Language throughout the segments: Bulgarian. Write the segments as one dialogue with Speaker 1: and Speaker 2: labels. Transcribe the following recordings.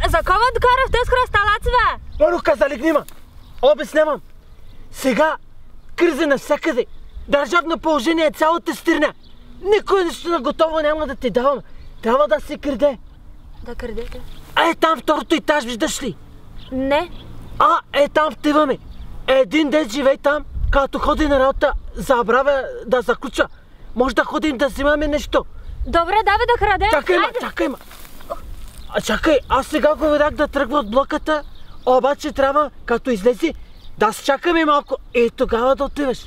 Speaker 1: За кого докарах те с хръсталаци, бе?
Speaker 2: Марука, залегни ма! Обяснявам. Сега криза навсякъде. Държавно положение е цялата страна. Никой нищо на готово няма да ти давам. Трябва да се краде.
Speaker 1: Да крадете?
Speaker 2: Там второто етаж, виждаш ли?
Speaker 1: Не.
Speaker 2: Там втиваме. Един ден живей там, като ходи на работа, забравя да заключа. Може да ходим да взимаме нещо.
Speaker 1: Добре, давай да крадем.
Speaker 2: Чакай ма. Чакай, аз сега го видях да тръгва от блоката, обаче трябва, като излезе, да се чакаме малко и тогава да отиваш.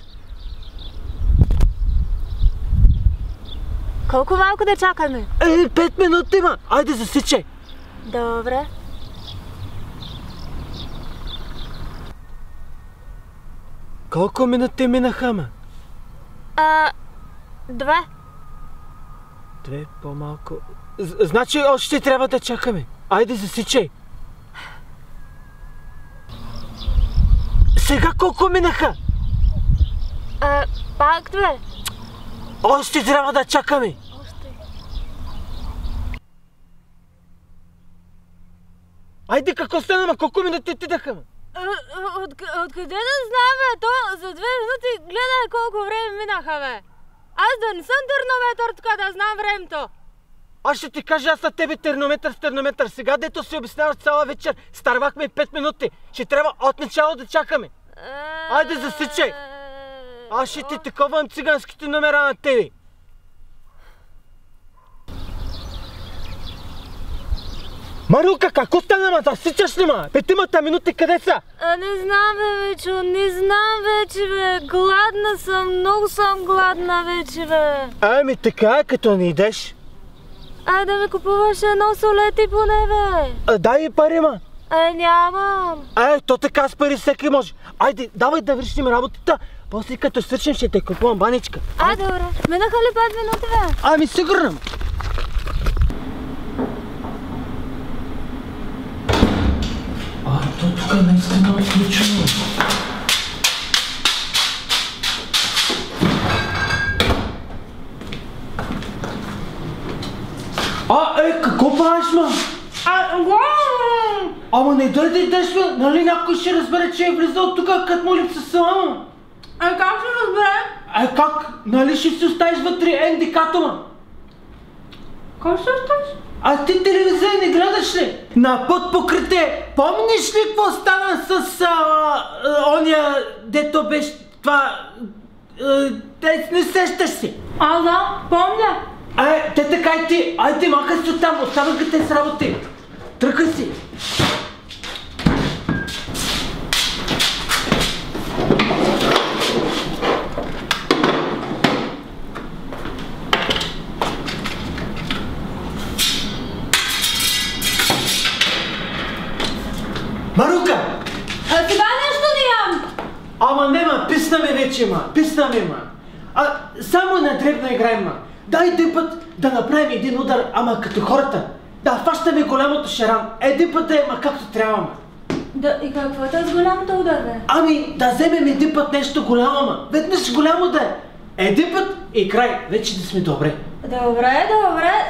Speaker 1: Колко малко да чакаме?
Speaker 2: 5 минути има. Айде, засичай.
Speaker 1: Добре.
Speaker 2: Колко минути минаха, ма?
Speaker 1: 2.
Speaker 2: 2 по-малко. Значи още трябва да чакаме. Айде, засичай. Сега колко минаха?
Speaker 1: Пак 2.
Speaker 2: Още трябва да чакаме. Айде, какво стана, ма? Колко минути отидаха, ма?
Speaker 1: Откъде да знам, бе? То за 2 минути гледай колко време минаха, бе. Аз да не съм тернометър, така да знам времето.
Speaker 2: Аз ще ти кажа, аз на тебе тернометър в тернометър. Сега, дето си обясняваш цяла вечер, старвахме 5 минути. Ще трябва от начало да чакаме. Айде, засичай. Аз ще ти таковам циганските номера на тебе. Марука, какво стана, ма? Засичаш ли, ма? 5 минути къде са?
Speaker 1: Не знам, бе, Вечо, не знам вече, бе. Гладна съм, много съм гладна вече, бе.
Speaker 2: Така е, като не идеш.
Speaker 1: Да ми купуваш едно солети поне, бе.
Speaker 2: Дай и пари, ма.
Speaker 1: Нямам.
Speaker 2: То така с пари всеки може. Айде, давай да вършим работата. После като свършим ще те купувам баничка.
Speaker 1: Добре. Минаха ли 5 минути, бе?
Speaker 2: Сигурно. То тук е наистина отлично. Какво правиш, ма? Ама не дойде и деш, бе. Нали някой ще разбере, че е влизал тук, като му липса сама?
Speaker 1: Как ще разбере?
Speaker 2: Как? Нали ще си оставиш вътре индикато, ма?
Speaker 1: Как ще оставиш?
Speaker 2: Ти телевизия не гледаш ли? На път покрите, помниш ли какво стана с ония, дето беше това... не сещаш си?
Speaker 1: Да, помня.
Speaker 2: Те така и ти, айде махай си оттам, оставя ги те с работи. Тръкай си. Марука!
Speaker 1: Сега нещо не ям!
Speaker 2: Ама нема, писна ме вече, ма. Писна ме, ма. Само на дребна играем, ма. Дай един път да направим един удар, ама като хората. Да фащаме голямото шаран. Един път да е, ма както трябва, ма.
Speaker 1: И какво е с голямото удар, бе?
Speaker 2: Да вземем един път нещо голямо, ма. Веднъж голямо да е. Един път и край. Вече да сме добре.
Speaker 1: Добре.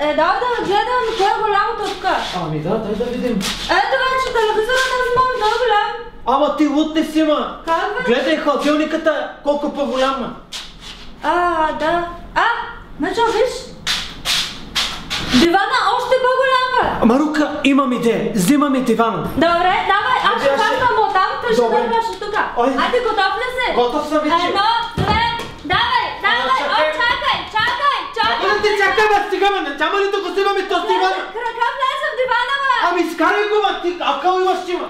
Speaker 1: Дай да гледам кое е голямото тук.
Speaker 2: Дай да видим.
Speaker 1: Ето вече телевизора да взимам много голям.
Speaker 2: Ама ти лут не си, ма.
Speaker 1: Как, бе?
Speaker 2: Гледай хладилниката колко по-голяма.
Speaker 1: Да. Мечо, виж. Дивана още по-голяма.
Speaker 2: Марука, имам идея. Взимаме дивана.
Speaker 1: Добре, давай, аз ще хващам оттам, ти ще дърваш от тук. Айде, готов ли си?
Speaker 2: Готов съм вече.
Speaker 1: 1, 2, давай, чакай.
Speaker 2: Да ти чакай, бе, стига, ме, няма ли да го взимаме този диван?
Speaker 1: Крака влезе в дивана, бе.
Speaker 2: Скарай го, ма, ти, акъл имаш ти, ма.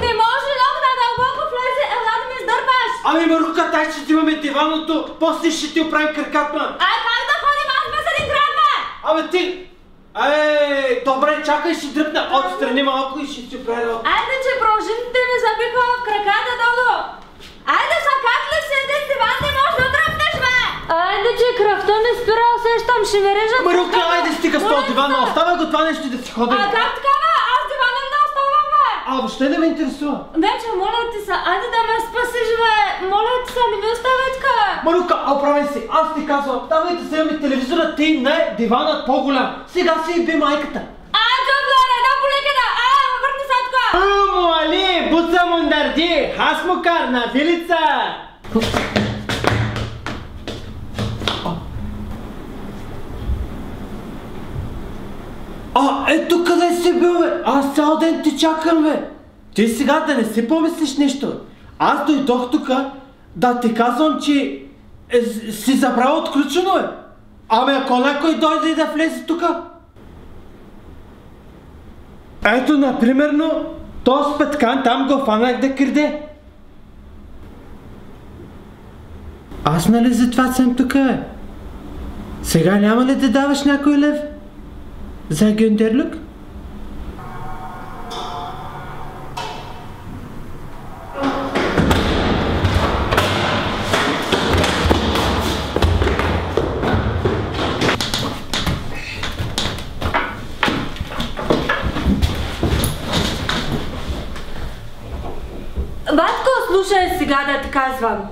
Speaker 1: Не може много да дълбоко влезе, ела да ми издърпаш.
Speaker 2: Марука, тай ще взимаме диваното, после ще ти оправим кракат, ма.
Speaker 1: Как да ходим аз без един крак, бе?
Speaker 2: Ти, добре, чакай, ще дръпна отстрани малко и ще си оправя работа.
Speaker 1: Айде, че пружините ми забиха в краката долу. Айде, са как ли си един диван, не можеш да дръпнеш, бе? Айде, че кръвта ми спира, усещам, ще ми режат.
Speaker 2: Марука, айде стига с този диван, оставя го това нещо да си ходим.
Speaker 1: Как така, бе? Аз дивана не оставам, бе.
Speaker 2: Въобще не ме интересува.
Speaker 1: Вече, моля ти се, айде да ме спасиш, бе. Моля ти се, не ми оставай така.
Speaker 2: Марука, оправи си, аз ти казвам, давай да вземем телевизора, ти не, диванът по-голям. Сега си би майката.
Speaker 1: Джоблер, една поликата,
Speaker 2: буца мундарди, хасмукар на вилица! Ето къде си бил, бе? Аз цял ден ти чакам, бе! Ти сега да не си помислиш нещо. Аз дойдох тука да ти казвам, че си забрал отключено, бе! Ами ако някой дойде и да влезе тука? Ето, напримерно, този Петкан там го фанах да кърде. Аз нали затова съм тука, бе? Сега няма ли да даваш някой лев? За Гюндерлюк?
Speaker 1: Батко, слушай сега да ти казвам.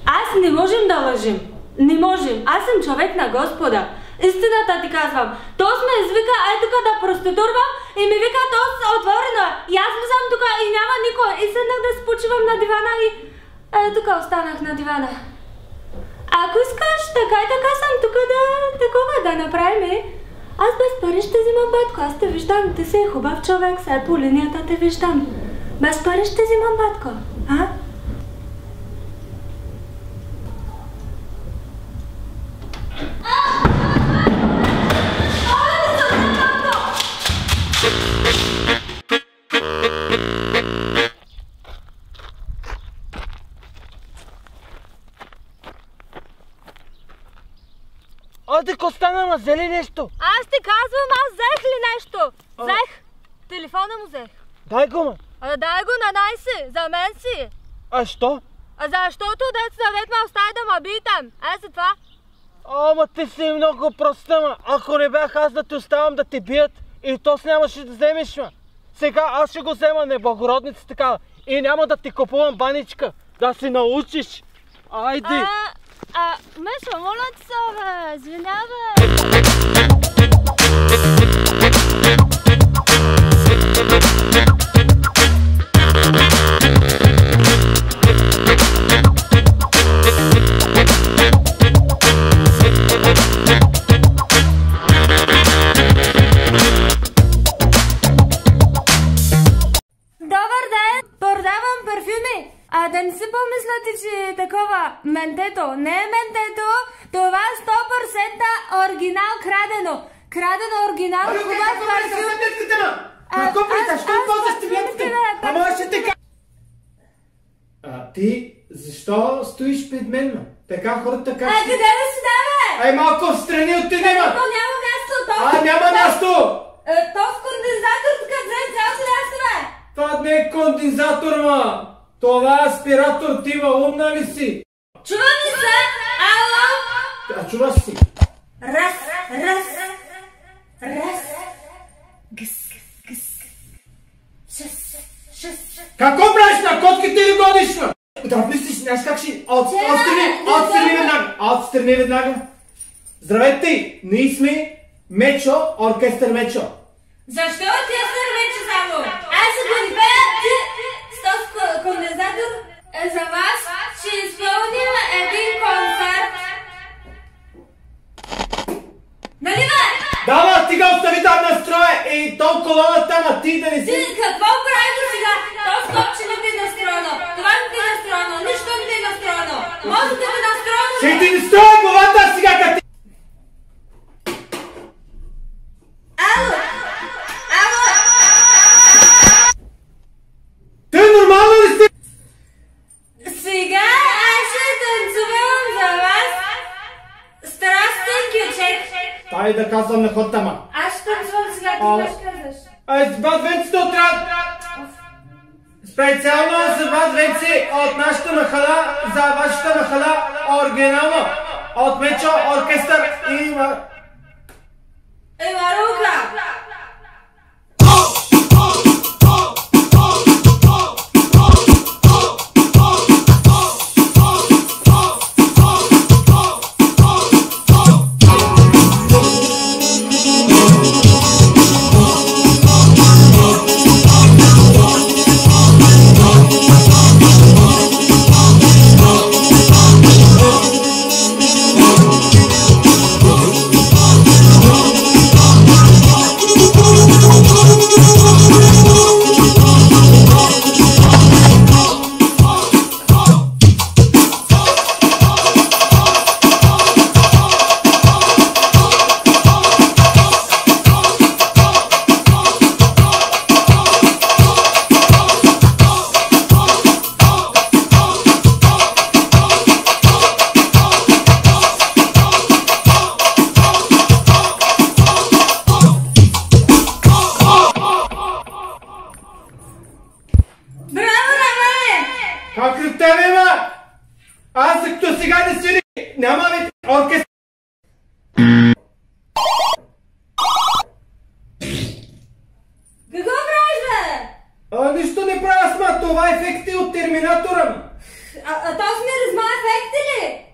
Speaker 1: Аз не можем да лъжим. Не можем. Аз съм човек на Господа. Истината ти казвам. Тос ме извика тука да проститурвам и ми вика Тос отворено. И аз влизам тука и няма никой. И седнах да спочивам на дивана и тука останах на дивана. Ако искаш, така и така съм тука да направим. Аз без пари ще взимам, батко. Аз те виждам. Ти си хубав човек. Сега по линията те виждам. Без пари ще взимам, батко. А?
Speaker 2: Ко стана, ма взе ли нещо?
Speaker 1: Аз ти казвам, аз взех ли нещо? Взех. Телефона му взех.
Speaker 2: Дай го, ма.
Speaker 1: Дай го на най-си, за мен си.
Speaker 2: А що?
Speaker 1: Защото дет съвет ме остави да ме бие там. За това.
Speaker 2: Ама ти си много проста, ма. Ако не бях аз да те оставам да те бият, и то с нямаше да вземеш, ма. Сега аз ще го взема, неблагородница такава. И няма да ти купувам баничка. Да си научиш. Айде.
Speaker 1: Мешо, моля ти се, бе. Извинявай. Добър ден! Продавам парфюми. Да не си помислите, че е такова ментето. Не е ментето, това 100% оригинал крадено. Крадено оригинал, хубав парфюм.
Speaker 2: Какво прита? Що ползваш таблетките? Ама ще те кажа. Ти защо стоиш пред мен, ма? Така хората как си...
Speaker 1: Къде да си давай?
Speaker 2: Ай малко встрани от тебе, ма!
Speaker 1: То няма място,
Speaker 2: няма място!
Speaker 1: То с кондензатор тук взе цял място, бе!
Speaker 2: Това не е кондензатор, ма! Това е аспиратор, ти, ма, умна ли си?
Speaker 1: Чува ми се? Ало?
Speaker 2: Чуваш си?
Speaker 1: Раз. Гъс.
Speaker 2: Какво правиш на котките или гониш, ма? Да мислиш, знаеш как ще... Отстрани веднага. Здравейте, ние сме Мечо, оркестър Мечо.
Speaker 1: Защо оркестър Мечо само? Аз се го не пея, ти с този кондензатор за вас ще изпълним един концерт. Нали бе?
Speaker 2: Да, ма, ти го остави там настроя и то колоната, ма ти да не си...
Speaker 1: Ти какво правиш сега? То скопче не ти е настроено, това не ти е настроено, нищо не ти е настроено. Може да ти настроено...
Speaker 2: Ще ти не строя главата сега, като ти...
Speaker 1: Ало?
Speaker 2: Ти нормално ли си?
Speaker 1: Сега аз ще танцувам за вас страстен кючек.
Speaker 2: Тай да казвам на хората, ма.
Speaker 1: Аз ще танцувам сега, ти ще казваш.
Speaker 2: Бат Венци трябва... Специално за Бат Венци от нашата махала, за вашата махала, оригинално, от Мечо, оркестър и...
Speaker 1: Марука!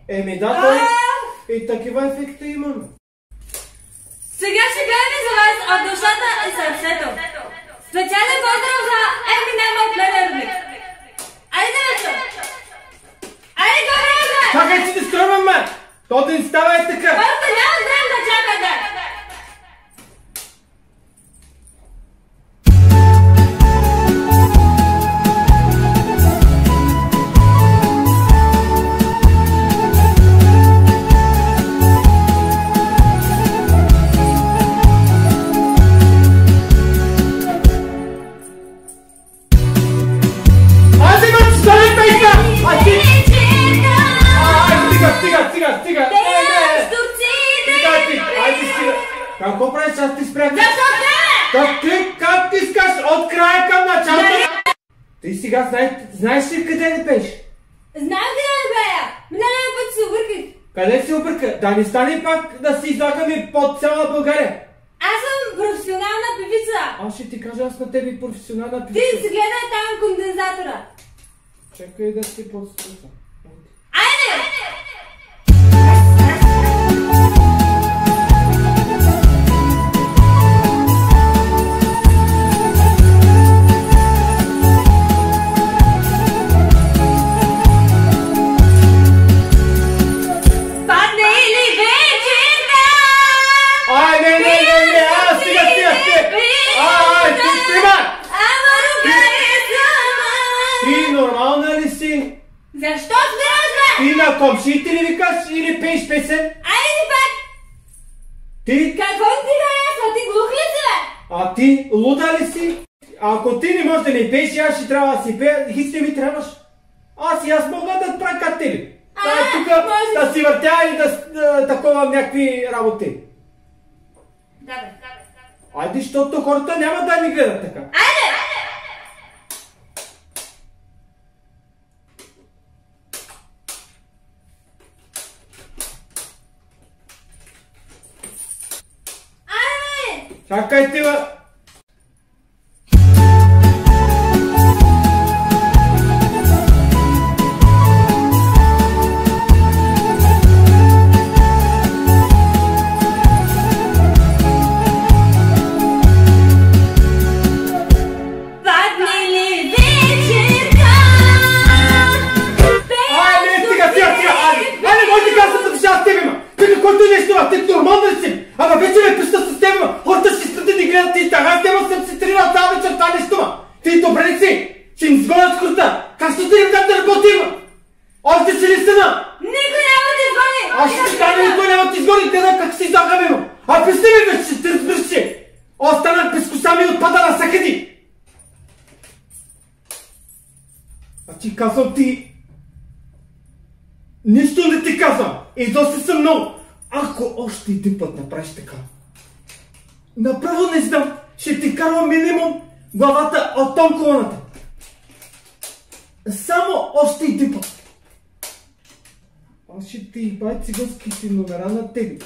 Speaker 2: Еми да, той и такива ефекти имаме.
Speaker 1: Сега ще гледаме за вас от душата и сърцето. Специален поздрав за Еминем от Ледерник. Айде, вече! Айде, добре!
Speaker 2: Чакай, че ти стръвам, ме! То да не става е така!
Speaker 1: Просто няма време да чакате!
Speaker 2: Стига! Айде стига! Какво правиш, аз ти спрях? Как ти искаш? От края към началото? Ти сега знаеш ли къде не пееш?
Speaker 1: Знам къде не пея! Миналия път се обърках.
Speaker 2: Къде се обърка? Да не стане пак да си излагаме под цяла България.
Speaker 1: Аз съм професионална певица.
Speaker 2: Аз ще ти кажа, аз на тебе професионална певица.
Speaker 1: Ти си гледай там кондензатора.
Speaker 2: Чакай да ти подстъпа.
Speaker 1: Айде! Защо спираш, бе?
Speaker 2: Ти на комшите ли викаш или пееш песен?
Speaker 1: Айде пак!
Speaker 2: Ти?
Speaker 1: Какво ти харесва? Ти глух ли си, бе?
Speaker 2: А ти луда ли си? Ако ти не можеш да ми пееш, аз ще трябва да си пея, хич не ми трябваш. Аз мога да правя как тебе. Тук да си въртя и да таковам някакви работи.
Speaker 1: Да, бе.
Speaker 2: Айде, защото хората няма да ни гледат така.
Speaker 1: Айде!
Speaker 2: Чакай ти, бе! Казвам ти... Нищо не ти казвам! И доста съм много! Ако още един път направиш така, направо не знам, ще ти карвам минимум главата от тон колоната. Само още един път. Аз ще ти бай циганските номера на тебе.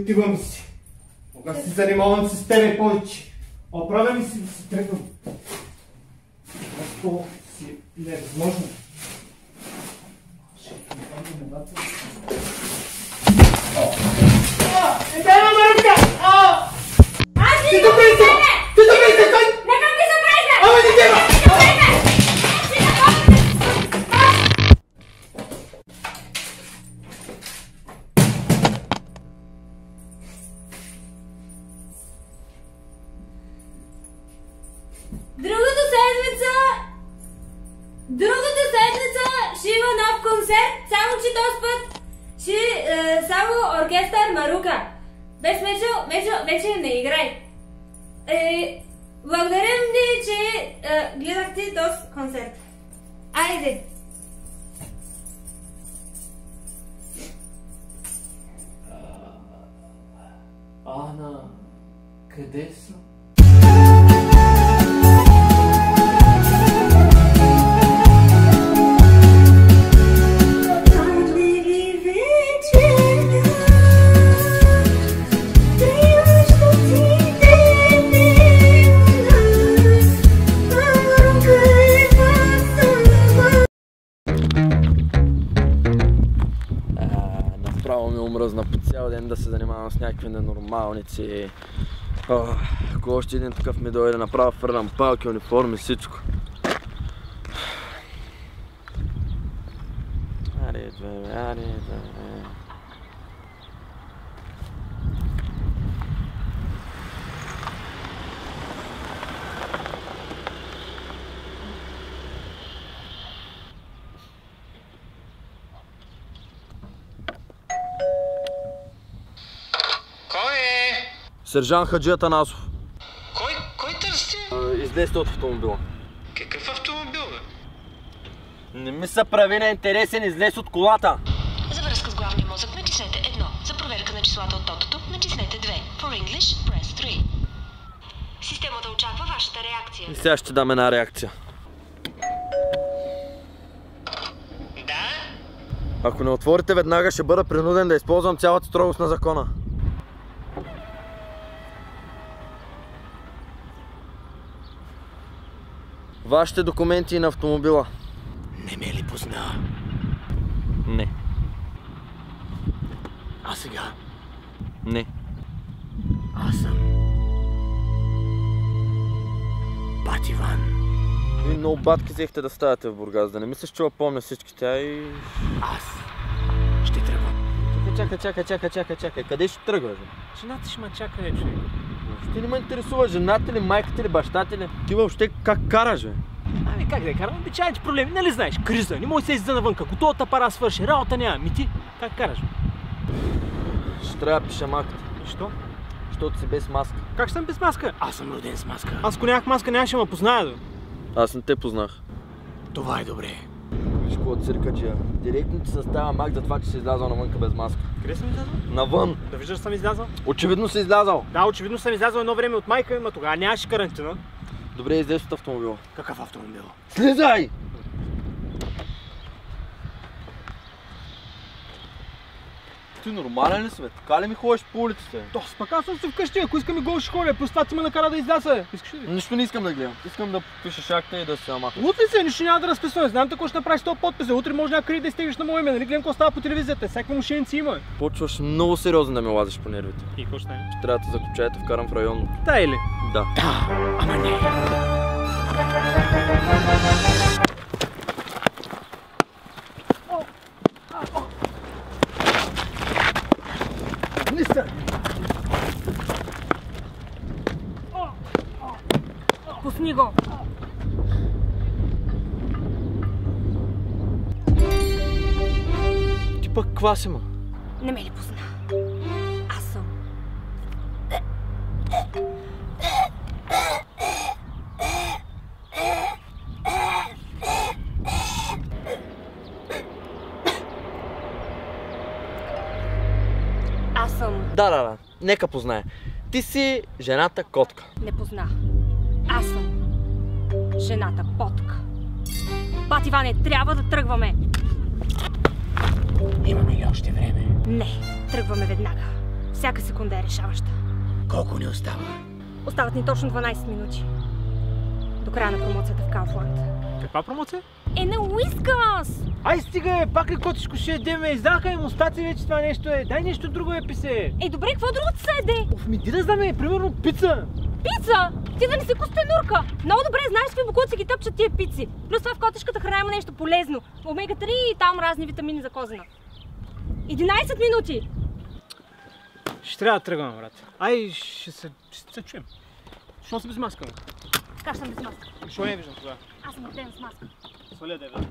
Speaker 2: Отивам си. Кога се занимавам с тебе повече. Оправя ми си да се тръгвам. Просто си невъзможно. Ще ти кажа небата. Не дай ма ръка! Ти добре си! Ти добре си!
Speaker 1: Нека ми се прежда!
Speaker 2: Ама не дева!
Speaker 1: Другата седмица ще има нов концерт, само че този път ще само оркестър Марука. Без Мечо вече не играй. Благодарим ви, че гледахте този концерт. Айде!
Speaker 2: Ана, Къде съм?
Speaker 3: Направо ми омръзна по цял ден да се занимавам с някакви ненормалници. Ако още един такъв ми дойде, направо фърлям палки, униформи, всичко. Аре, бе.
Speaker 4: Кой е?
Speaker 3: Сержант Хаджи Атанасов.
Speaker 4: Кой търси?
Speaker 3: Излезте от автомобила.
Speaker 4: Какъв автомобил, бе?
Speaker 3: Не ми се прави на интересен, излез от колата.
Speaker 5: За връзка с главния мозък натиснете 1. За проверка на числата от тотото натиснете 2. For English, press 3. Системата очаква вашата реакция.
Speaker 3: И сега ще дам една реакция.
Speaker 4: Да?
Speaker 3: Ако не отворите веднага, ще бъда принуден да използвам цялата строгост на закона. Вашите документи на автомобила.
Speaker 2: Не ме ли позна?
Speaker 3: Не.
Speaker 2: А сега?
Speaker 3: Не.
Speaker 2: Аз съм Бативан.
Speaker 3: Вие много батки взехте да ставате в Бургас, да не мислиш, че помня всички тя и...
Speaker 2: Аз ще тръгвам.
Speaker 3: Чакай. Къде ще тръгваш?
Speaker 2: Жената ще ме чака, човек.
Speaker 3: Ти не ме интересува жената ли, майката ли, бащата ли? Ти въобще как караш, бе?
Speaker 2: Ами как да я карам? Обичайните проблеми, нали знаеш? Криза, не може да се излиза навънка. Готовата пара свърши, работа няма. Ми ти как караш?
Speaker 3: Ще трябва да пиша маката.
Speaker 2: Защо?
Speaker 3: Защото си без маска.
Speaker 2: Как ще съм без маска? Аз съм роден с маска. Аз ако нямах маска, нямаше ме позная, да.
Speaker 3: Аз не те познах.
Speaker 2: Това е добре.
Speaker 3: Виж какво циркаджия. Директно ти се става мак за това, че си излязал навънка без маска.
Speaker 2: Къде съм излязъл?
Speaker 3: Навън!
Speaker 2: Да виждаш, съм излязъл?
Speaker 3: Очевидно си излязал.
Speaker 2: Да, очевидно съм излязъл едно време от майка, но тогава нямаше карантина.
Speaker 3: Добре, излез от автомобила.
Speaker 2: Какъв автомобил?
Speaker 3: Слизай! Ти нормален ли си, бе? Така ли ми ходиш по улиците?
Speaker 2: То, пък аз съм си вкъщи, ако искам и гол ще ходя, плюс това ти ме накара да изляза. Искаш ли?
Speaker 3: Нищо не искам да гледам. Искам да пишеш акта и да се намахаш.
Speaker 2: Лут ли се? Нищо няма да разписваме. Знам какво ще направиш с този подпис. Утре може някъде да изтеглиш на мое име. Нали гледам какво става по телевизията. Всякакви мошеници има.
Speaker 3: Почваш много сериозно да ме лазиш по нервите.
Speaker 2: И какво ще стане?
Speaker 3: Ще трябва да те закопчая и те вкарам в районно.
Speaker 2: Да или?
Speaker 3: Да.
Speaker 2: Ама не.
Speaker 1: Пусни го!
Speaker 3: Ти пък каква си, ма?
Speaker 1: Не ме ли позна? Аз съм. Аз съм.
Speaker 3: Да. Нека познае. Ти си жената котка.
Speaker 1: Не позна. Аз съм жената Ботка. Бати Иване, трябва да тръгваме.
Speaker 2: Имаме ли още време?
Speaker 1: Не, тръгваме веднага. Всяка секунда е решаваща.
Speaker 2: Колко ни остава?
Speaker 1: Остават ни точно 12 минути. До края на промоцията в Kaufland.
Speaker 2: Каква промоция?
Speaker 1: Е, на Уискас!
Speaker 2: Ай стига, пак ли котишко ще ядеме? Издаха им остаци вече това нещо е. Дай нещо друго писе.
Speaker 1: Е, добре, какво друго се еде?
Speaker 2: Оф, ми ди да знаме, примерно пица.
Speaker 1: Пица? Ти да не си костенурка. Много добре знаеш какви бокуци ги тъпчат тия пици. Плюс това в котешката храна има нещо полезно. Омега-3 и там разни витамини за козина. 11 минути!
Speaker 2: Ще трябва да тръгваме, брат. Ай, ще се чуем. Защо си без маска?
Speaker 1: Как съм без маска?
Speaker 2: Защо не виждам тогава?
Speaker 1: Аз съм роден с маска.
Speaker 2: Сваля да е, бе.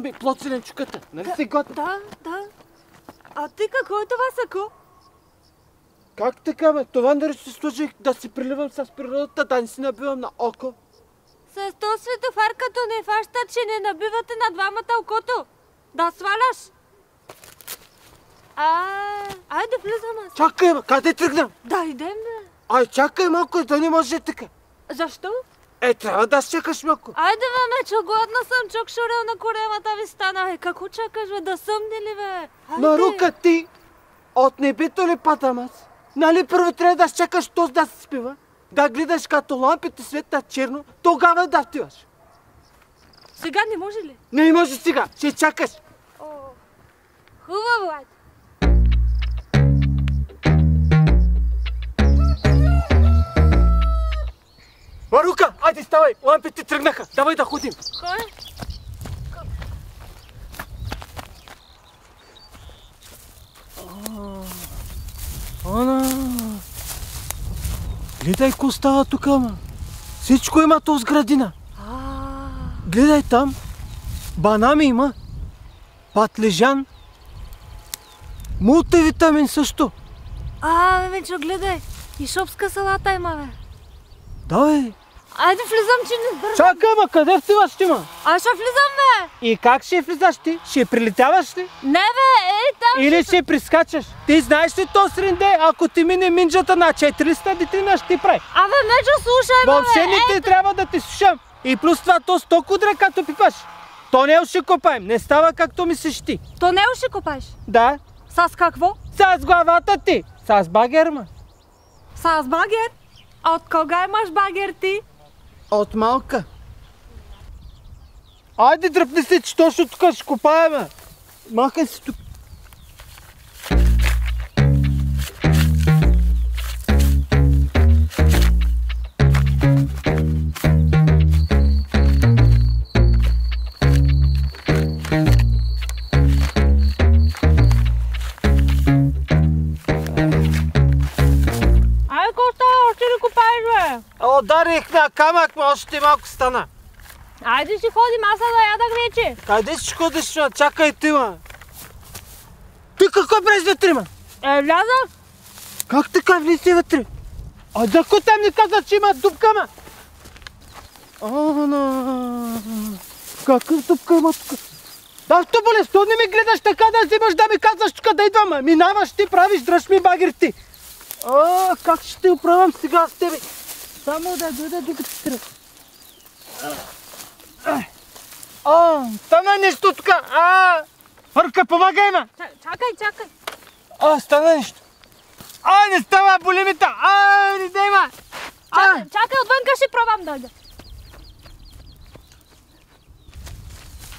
Speaker 2: ми плод зеленчуката. Нали си готов?
Speaker 1: Да. А ти какво е това сако?
Speaker 2: Как така, бе? Това нали си служих да си приливам с природата, да не си набивам на око.
Speaker 1: С този светофар като не фаща, че не набивате на двамата окото. Да сваляш. Айде влизам аз.
Speaker 2: Чакай, бе, къде тръгнем?
Speaker 1: Да идем, бе.
Speaker 2: Ай, чакай малко, да не може така.
Speaker 1: Защо?
Speaker 2: Трябва да чакаш малко.
Speaker 1: Айде, бе, мечо, гладна съм, чок шурел на коремата ви стана. Какво чакаш, бе, да съмне ли, бе? Айде.
Speaker 2: Марука, ти от небето ли падам аз? Нали първо трябва да чакаш този да се спива? Да гледаш като лампите светят черно, тогава да отиваш.
Speaker 1: Сега не може ли?
Speaker 2: Не може сега, ще чакаш.
Speaker 1: Хубаво, айде.
Speaker 2: Марука, айде ставай, лампите тръгнаха, давай да ходим.
Speaker 1: Кой?
Speaker 2: Ана, гледай какво става тук, ама. Всичко има този градина. Гледай там, банами има, патлежан, мултивитамин също.
Speaker 1: Бе, мечо, гледай, и шопска салата има, бе.
Speaker 2: Да, бе.
Speaker 1: Айде влизам, че не сбързам.
Speaker 2: Чакай, ма, къде отиваш ти, ма?
Speaker 1: Аз ще влизам, бе.
Speaker 2: И как ще влизаш ти? Ще прилетяваш ли?
Speaker 1: Не, бе, там.
Speaker 2: Или ще прискачаш? Ти знаеш ли то сренде, ако ти мине минджата на 400 детрина, ще ти прави?
Speaker 1: Абе, мечо, слушай, бе.
Speaker 2: Въобще не те трябва да те слушам. И плюс това то 100 кудра, като пипаш. То не ще копаем, не става както мислиш ти.
Speaker 1: То не ще копаеш?
Speaker 2: Да.
Speaker 1: С какво?
Speaker 2: С главата ти. С багер, ма.
Speaker 1: С багер? От кога имаш багер ти?
Speaker 2: От малка. Айде дръпни се, че точно тук ще копаем. Махай се тук. Ударих на камък, но още малко стана.
Speaker 1: Айде ще ходим, аз да ядах вече.
Speaker 2: Къде ще ходиш, ма? Чакай ти, ма. Ти какво през вътре, ма?
Speaker 1: Влязах.
Speaker 2: Как така влизи вътре? А дако там не каза, че има дупка, ма? Какъв дупка има тук? Да, що боле, сто не ми гледаш така да взимаш да ми казваш тук да идвам, ма? Минаваш ти, правиш, дръж ми багер ти. Как ще те оправям сега с тебе? Само да дойда докато се тръгна. Стана нещо тук! Фърка, помагай ме!
Speaker 1: Чакай!
Speaker 2: Стана нещо! Не става, боли ми та! Не дай ме!
Speaker 1: Чакай, отвънка ще пробвам дойда.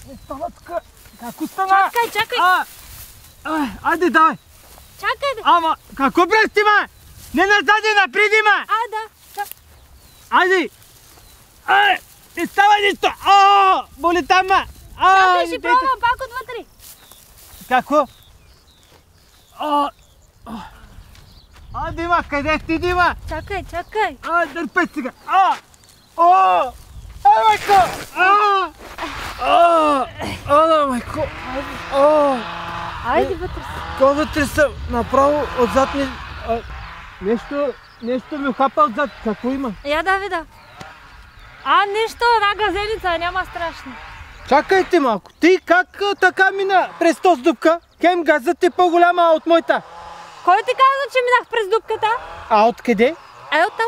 Speaker 2: Не става тук! Како стана?
Speaker 1: Чакай!
Speaker 2: Айде, давай!
Speaker 1: Чакай, бе!
Speaker 2: Ама, какво брести, ме? Не назади, напреди, ме!
Speaker 1: Да.
Speaker 2: Айде! Не става нищо! Боли там, ме!
Speaker 1: Чакай, ще пробвам пак отвътре.
Speaker 2: Какво? Дима, къде си, Дима?
Speaker 1: Чакай.
Speaker 2: Дърпай сега! Майко! Майко!
Speaker 1: Айде вътре си.
Speaker 2: Какво вътре съм? Направо отзад ми... Нещо ми хапа отзад. Какво има?
Speaker 1: Я да видя. Нищо, една газеница, няма страшно.
Speaker 2: Чакайте малко. Ти как така мина през този дупка? Хем газът е по-голяма от моята.
Speaker 1: Кой ти каза, че минах през дупката?
Speaker 2: Откъде?
Speaker 1: Оттам.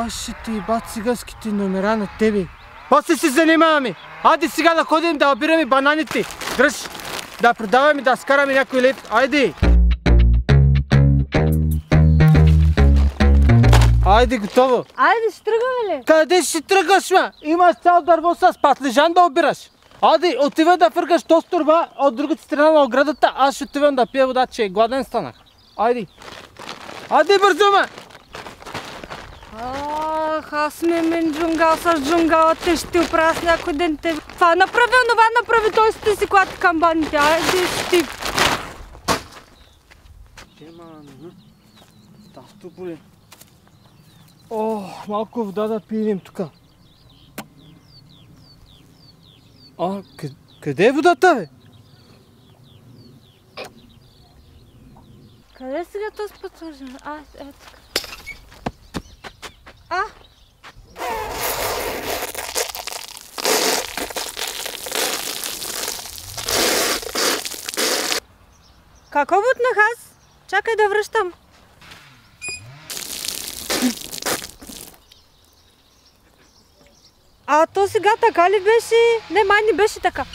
Speaker 2: Ще ти бат циганските номера на тебе. После се занимаваме. Айде сега да ходим да обираме бананите. Дръж, да продаваме, да скараме някой лев. Айде! Айде, готово.
Speaker 1: Айде, ще тръгваме ли?
Speaker 2: Къде ще тръгаш, ма? Имаш цял дърво с патлежан да обираш. Айде, отива да фъргаш този турба от другата страна на оградата. Аз ще отивам да пия вода, че е гладен станах. Айде. Айде, бързо, ма!
Speaker 1: Аз мен джунгал с джунгалата ще оправя с някой ден тебе. Това направи, онова направи, той сте си клати камбаните. Айде, Стив.
Speaker 2: Тасто боли. О, малко вода да пием тука. Къде е водата, бе?
Speaker 1: Къде сега този път сложим? Ето така. Какво бутнах аз? Чакай да връщам. То сега така ли беше? Не, май не беше така.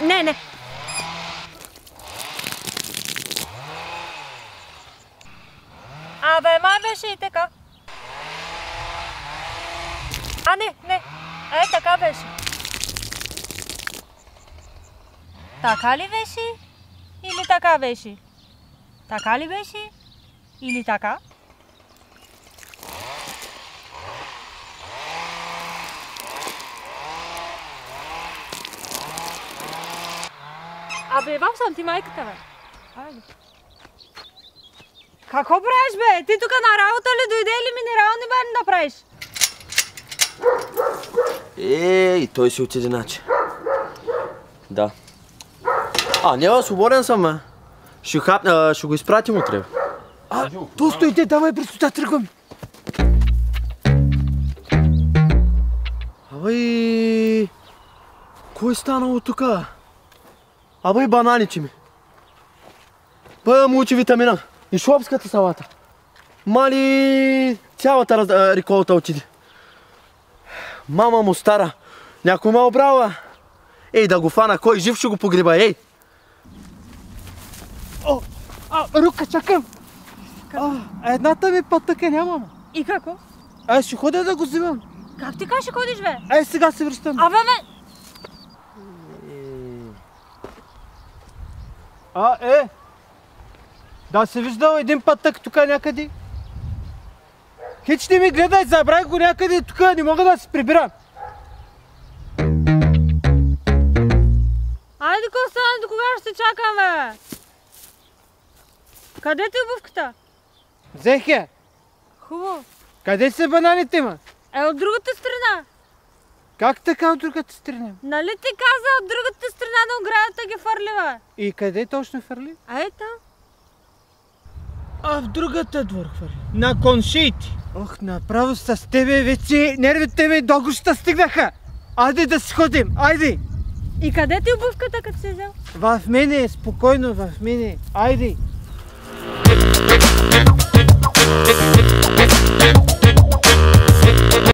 Speaker 1: Не. Май беше и така. Не. Така беше. Така ли беше? Или така беше? Така ли беше? Или така? Бам съм ти майката, бе. Айде. Какво правиш, бе? Ти тук на работа ли дойде или минерални бани да правиш?
Speaker 3: И той си отиде наче. Да. Не, свободен съм, бе. Ще го изпратим утре.
Speaker 2: То стойте, давай бързо, тръгваме.
Speaker 3: Кой е станало тука? Бананичи ми. Мулчевитамина. И шопската салата. Мали цялата реколта отиде. Мама му стара. Някой ме обрала. Да го фана, кой жив ще го погреба,
Speaker 2: Рука, чакам. Едната ми пътъка нямам.
Speaker 1: И какво?
Speaker 2: Ще ходя да го взимам.
Speaker 1: Как ти ще ходиш, бе?
Speaker 2: Сега се връщам. Да се виждал един пътък тук някъде. Хич ти ми гледай, забравих го някъде тук, не мога да се прибирам.
Speaker 1: Айде, Костан, до кога ще чакам, бе? Къде ти обувката?
Speaker 2: Взех я.
Speaker 1: Хубаво.
Speaker 2: Къде са бананите, ма?
Speaker 1: От другата страна.
Speaker 2: Как така от другата страна?
Speaker 1: Нали ти каза от другата страна на оградата ги фърлива?
Speaker 2: И къде точно фърли?
Speaker 1: Там.
Speaker 2: В другата двор хвърли. На коншиите. Направо с тебе вече нервите ми до гуща стигнаха. Айде да си ходим, айде.
Speaker 1: И къде ти обувката, като си взел?
Speaker 2: В мене, спокойно в мене. Айде.